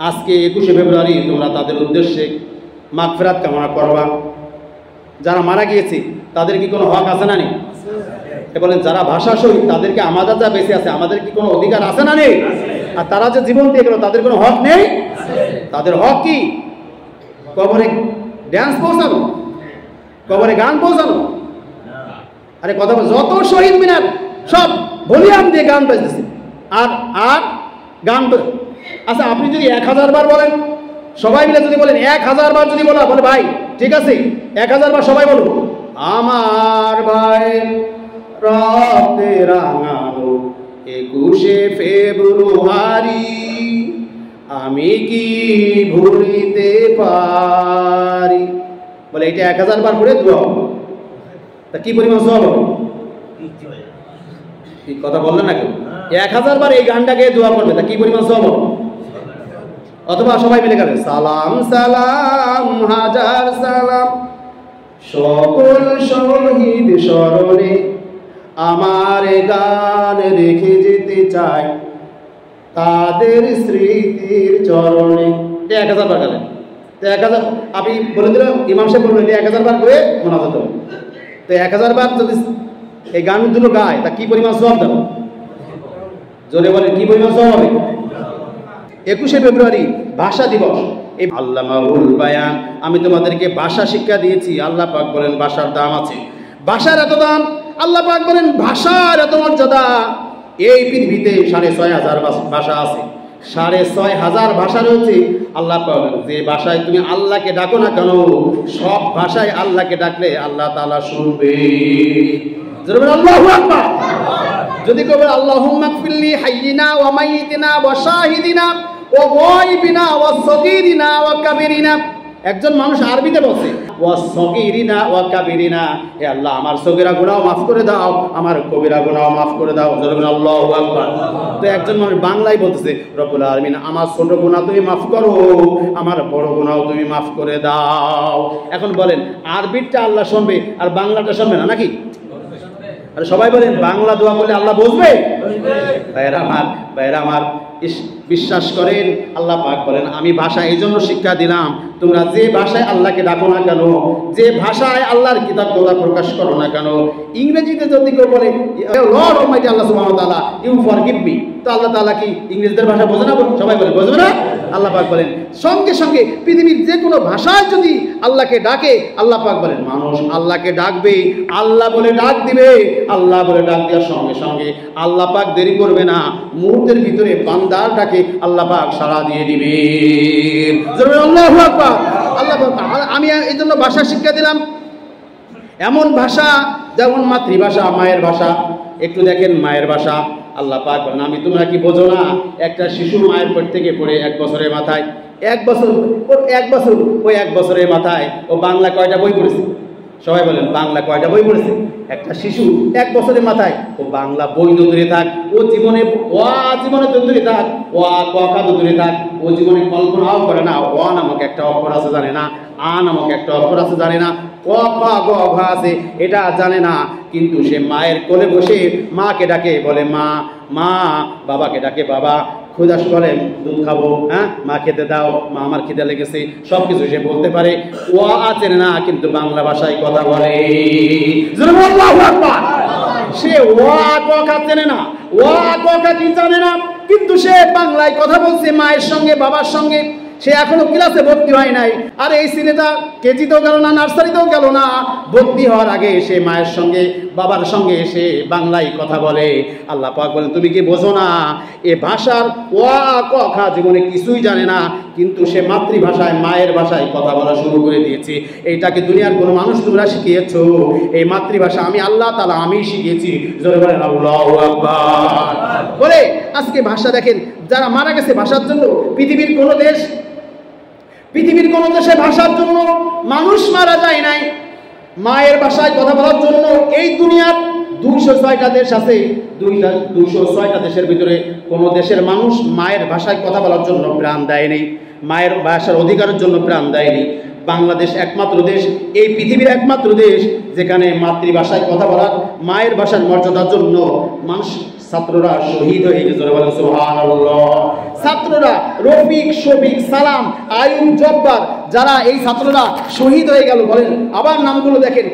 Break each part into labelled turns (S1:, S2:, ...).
S1: আজকে 21শে ফেব্রুয়ারি তোমরা তাদের উদ্দেশ্যে মাগফিরাত কামনা করবা। যারা মারা গিয়েছে তাদের কি কোনো হক আছে না নেই? বলেন যারা ভাষা শহীদ তাদেরকে আমাদের যা বেঁচে আছে আমাদের কি কোনো অধিকার আছে না নেই? আর তারা যে জীবন দিয়ে গেল তাদের কোনো হক নেই? তাদের হক কি? কবরে ড্যান্স পৌঁছানো, কবরে গান পৌঁছানো? আরে কথা বল, যত শহীদ মিনার সব ভলিউম দিয়ে গান বাজতেছে আর আর গান। আচ্ছা আপনি যদি 1000 বার বলেন, সবাই মিলে যদি বলেন 1000 বার যদি বলা, বলে ভাই ঠিক আছে 1000 বার সবাই বলো, আমার ভাই রক্তে রাঙানো 21শে ফেব্রুয়ারি আমি কি ভুলিতে পারি। বলে এটা 1000 বার করে দোয়া হবে, তা কি পরিমাণ সওয়াব হবে? কি কথা বললেন না কেউ? 1000 বার এই গানটাকে দোয়া করবে, তা কি পরিমাণ সওয়াব হবে? অথবা সবাই মিলে গাবে সালাম সালাম হাজার সালাম সকল শহীদ স্মরণে আমার গান রেখে যেতে চাই তাদের স্মৃতির চরণে। 1000 বার গালেন, 1000 আপনি বলে দিল, ইমাম সাহেব বলবেন 1000 বার করে মোনাজাত হবে। তো 1000 বার যদি এই গানগুলো গায় তা কি পরিমাণ সওয়াব দেব? জোরে বলেন কি পরিমাণ সওয়াব হবে? 21শে ফেব্রুয়ারি ভাষা দিবস। এই আল্লামাউল বায়ান, আমি তোমাদেরকে ভাষা শিক্ষা দিয়েছি। আল্লাহ পাক বলেন ভাষার দাম আছে, ভাষার এত দাম। আল্লাহ পাক বলেন ভাষার এত মর্যাদা। এই পৃথিবীতে 6500 ভাষা আছে, 6500 ভাষা রয়েছে। আল্লাহ পাক যে ভাষায় তুমি আল্লাহকে ডাকো না কেন, সব ভাষায় আল্লাহকে ডাকলে আল্লাহ তাআলা শুনবে। আল্লাহু আকবার। যদি কবে আল্লাহুম্মা গফিরলি হাইয়িনা ওয়া মাইয়িতিনা ওয়া শাহিদিনা ওয়া গায়বিনা ওয়া সগীরিনা ওয়া কাবীরিনা, একজন মানুষ আরবিতে বলছে ওয়া সগীরিনা ওয়া কাবীরিনা, হে আল্লাহ আমার সগীরা গুনাহ মাফ করে দাও, আমার কবিরা গুনাহ মাফ করে দাও। আল্লাহু আকবার। তো একজন মানুষ বাংলায় বলতেছে রব্বুল আলামিন আমার ছোট গুনাহ তুমি মাফ করো, আমার বড় গুনাহ তুমি মাফ করে দাও। এখন বলেন আরবিটা আল্লাহ শুনবে আর বাংলাটা শুনবে না নাকি? আর সবাই বলেন বাংলা দোয়া বলে আল্লাহ বুঝবে? ভাইরা আমার বিশ্বাস করেন, আল্লাহ পাক বলেন আমি ভাষা এই জন্য শিক্ষা দিলাম, তোমরা যে ভাষায় আল্লাহকে ডাকো না কেন, যে ভাষায় আল্লাহর কিতাব তোমরা প্রকাশ করো না কেন, ইংরেজিতে যদি কেউ বলে লর্ড অলমাইটি আল্লাহ সুবহানাহু ওয়া তাআলা ইউ ফরগিভ মি, তো আল্লাহ তাআলা কি ইংরেজদের ভাষা বোঝে না? সবাই বলে বুঝবে না? আল্লাহ পাক বলেন সঙ্গে সঙ্গে পৃথিবীর যে কোনো ভাষায় যদি আল্লাহকে ডাকে, আল্লাহ পাক বলেন মানুষ আল্লাহকে ডাকবে, আল্লাহ বলে ডাক দিবে, আল্লাহ বলে ডাক দেওয়ার সঙ্গে সঙ্গে আল্লাহ পাক দেরি করবে না, মুহূর্তের ভিতরে বান্দার ডাকে আল্লাহ পাক সাড়া দিয়ে দিবে। আল্লাহু আকবার। আল্লাহ পাক আমি এই জন্য ভাষা শিক্ষা দিলাম, এমন ভাষা যেমন মাতৃভাষা মায়ের ভাষা। একটু দেখেন মায়ের ভাষা, আল্লাহ পাক বলেন আমি তোমরা কি বোঝো না, একটা শিশু মায়ের পেট থেকে পড়ে 1 বছরের মাথায় 1 বছর ওই 1 বছরের মাথায় ও বাংলা কয়টা বই পড়েছে? সবাই বলেন বাংলা কয়টা বই পড়েছে? একটা শিশু 1 বছরের মাথায় ও বাংলা বই তো দূরে থাক, ও জীবনে তো দূরে থাক, ও ক খ তো দূরে থাক, ও জীবনে কল্পনাও করে না অ নামক একটা অক্ষর আছে জানে না, আ নামক একটা অক্ষর আছে জানে না, ক খ গ ঘ আছে এটা জানে না, কিন্তু সে মায়ের কোলে বসে মাকে ডাকে বলে মা মা, বাবাকে ডাকে বাবা, ক্ষুধাস বলে দুধ খাবো, হ্যাঁ মা খেতে দাও, মা আমার খিদে লেগেছে, সবকিছু সে বলতে পারে। ও আছে না কিন্তু বাংলা ভাষায় কথা বলে। সে ও ক চেনে না, ও ক কি জানে না, কিন্তু সে বাংলায় কথা বলছে মায়ের সঙ্গে বাবার সঙ্গে। সে এখনো ক্লাসে ভর্তি হয় নাই, আর এই ছেলেটা কেজিতেও গেল না, নার্সারিতেও গেল না, ভর্তি হওয়ার আগে সে মায়ের সঙ্গে বাবার সঙ্গে এসে বাংলায় কথা বলে। আল্লাহ পাক বলেন তুমি কি বোঝো না, এ ভাষার ও ক খ জীবনে কিছুই জানে না, কিন্তু সে মাতৃভাষায় মায়ের ভাষায় কথা বলা শুরু করে দিয়েছে। এইটাকে দুনিয়ার কোনো মানুষ তোমরা শিখিয়েছো? এই মাতৃভাষা আমি আল্লাহ তাআলা আমি শিখিয়েছি। জোরে বলেন আল্লাহু আকবার। বলে আজকে ভাষা দেখেন, যারা মারা গেছে ভাষার জন্য, পৃথিবীর কোনো দেশে ভাষার জন্য মানুষ মারা যায় নাই, মায়ের ভাষায় কথা বলার জন্য এই দুনিয়ার 206টা দেশ আছে, 206টা দেশের ভিতরে কোন দেশের মানুষ মায়ের ভাষায় কথা বলার জন্য প্রাণ দেয়নি, মায়ের ভাষার অধিকারের জন্য প্রাণ দেয়নি। বাংলাদেশ একমাত্র দেশ, এই পৃথিবীর একমাত্র দেশ যেখানে মাতৃভাষায় কথা বলার, মায়ের ভাষার মর্যাদার জন্য মানুষ ছাত্ররা শহীদ হয়ে গেছে, জোরে বলেন সুবহানাল্লাহ। ছাত্ররা রফিক, শফিক, সালাম, আয়ুব, জব্বার, যারা এই ছাত্ররা শহীদ হয়ে গেল, বলেন আবার নামগুলো দেখেন।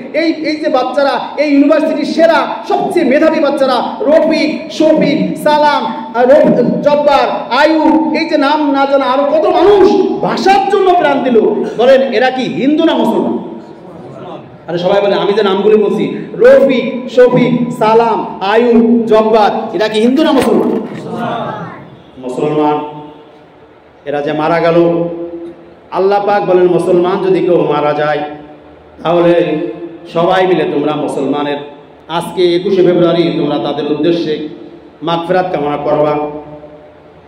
S1: এই যে বাচ্চারা, এই ইউনিভার্সিটির সেরা সবচেয়ে মেধাবী বাচ্চারা, রফিক, শফিক, সালাম, জব্বার, আয়ুব, এই যে নাম না জানা আরো কত মানুষ ভাষার জন্য প্রাণ দিল, বলেন এরা কি হিন্দু না মুসলমান? আরে সবাই বলে, আমি যে নামগুলি বলছি, রফিক, শফিক, সালাম, আয়ুব, জব্বার, এরা কি হিন্দু না মুসলমান? মুসলমান। এরা যে মারা গেল, আল্লাহ পাক বলেন মুসলমান যদি কেউ মারা যায় তাহলে সবাই মিলে তোমরা মুসলমানের আজকে 21শে ফেব্রুয়ারি তোমরা তাদের উদ্দেশ্যে মাগফিরাত কামনা করবা।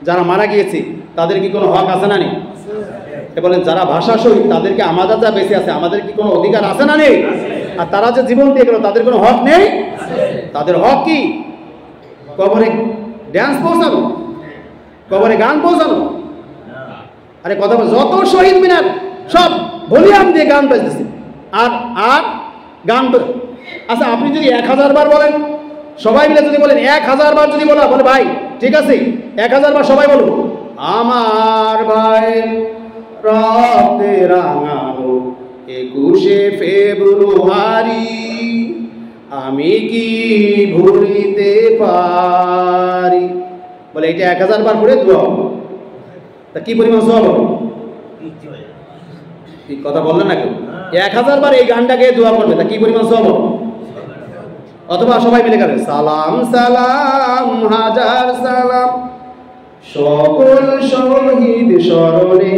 S1: যারা মারা গিয়েছে তাদের কি কোনো হক আছে না নেই? বলেন যারা ভাষা শহীদ তাদেরকে আমাদের যা বেঁচে আছে আমাদের কি কোনো অধিকার আছে না নেই? আর তারা যে জীবন দিয়ে গেল তাদের কোনো হক নেই? তাদের হক কি? কবরে ড্যান্স পৌঁছানো, কবরে গান পৌঁছানো? আরে কথা বল, যত শহীদ মিনার সব ভলিউম দিয়ে গান বাজতেছে আর আর গান। আচ্ছা আপনি যদি 1000 বার বলেন, সবাই মিলে যদি বলেন 1000 বার যদি বলা, বলে ভাই ঠিক আছে 1000 বার সবাই বলুন, আমার ভাই রক্তে রাঙালো 21শে ফেব্রুয়ারি আমি কি ভুলিতে পারি। বলে এটা 1000 বার করে দোয়া হবে, তা কি পরিমাণ সওয়াব হবে? ঠিক কথা বললেন না কেউ? 1000 বার এই গানটাকে দোয়া করবে, তা কি পরিমাণ সওয়াব হবে? অথবা সবাই মিলে গাবে, সালাম সালাম হাজার সালাম সকল শহীদ স্মরণে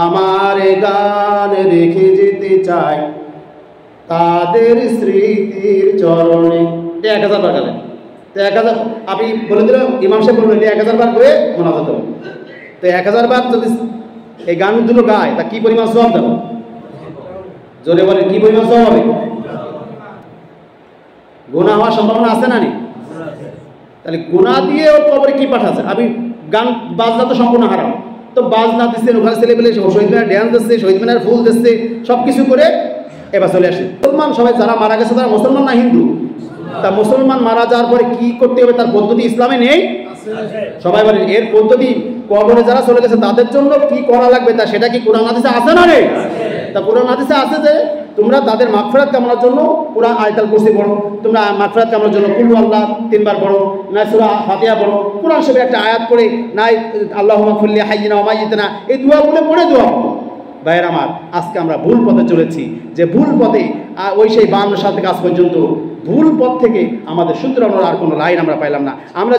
S1: আমার গান রেখে যেতে চাই তাদের স্মৃতির চরণে। 1000 বার গালেন, 1000 আপনি বলে দিল, ইমাম সাহেব বললেন 1000 বার করে মোনাজাত হবে। তো 1000 বার যদি এই গান দুটো গায় তা কি পরিমাণ সওয়াব দেবে? জোরে বলেন কি পরিমাণ সওয়াব হবে? গুনাহ হওয়ার সম্ভাবনা আছে না নেই? তাহলে গুনাহ দিয়ে ওর কবরে কি পাঠাচ্ছে? আমি গান বাজনা তো সম্পূর্ণ হারাম, তো বাজনা দিচ্ছে, ওখানে ছেলেপেলে শহীদ মিনার ড্যান্স দিচ্ছে, শহীদ মিনার ফুল দিচ্ছে, সব কিছু করে এবার চলে আসে। মুসলমান সবাই যারা মারা গেছে তারা মুসলমান না হিন্দু? তা মুসলমান মারা যাওয়ার পরে কি করতে হবে তার পদ্ধতি ইসলামে নেই? সবাই বলেন এর পদ্ধতি, কবরে যারা চলে গেছে তাদের জন্য কি করা লাগবে তা সেটা কি কোরআন হাদিসে আছে না নেই? তা কোরআন হাদিসে আছে যে তোমরা তাদের মাগফিরাত কামনার জন্য পুরা আয়াতুল কুরসি পড়ো, তোমরা মাগফিরাত কামনার জন্য কুল আল্লাহ 3 বার পড়ো, না সূরা ফাতিহা পড়ো, কোরআন শরীফে একটা আয়াত পড়ে নাই আল্লাহুম্মা কুল্লি হাইয়িনা ওয়া মাইয়িতিনা, এই দোয়াগুলো পড়ে দোয়া। ভাইয়ের আমার, আজকে আমরা ভুল পথে চলেছি, যে ভুল পথে ওই সেই 52 সাল থেকে আজ পর্যন্ত ভুল পথ থেকে আমাদের সূত্রানোর আর কোনো লাইন আমরা পাইলাম না। আমরা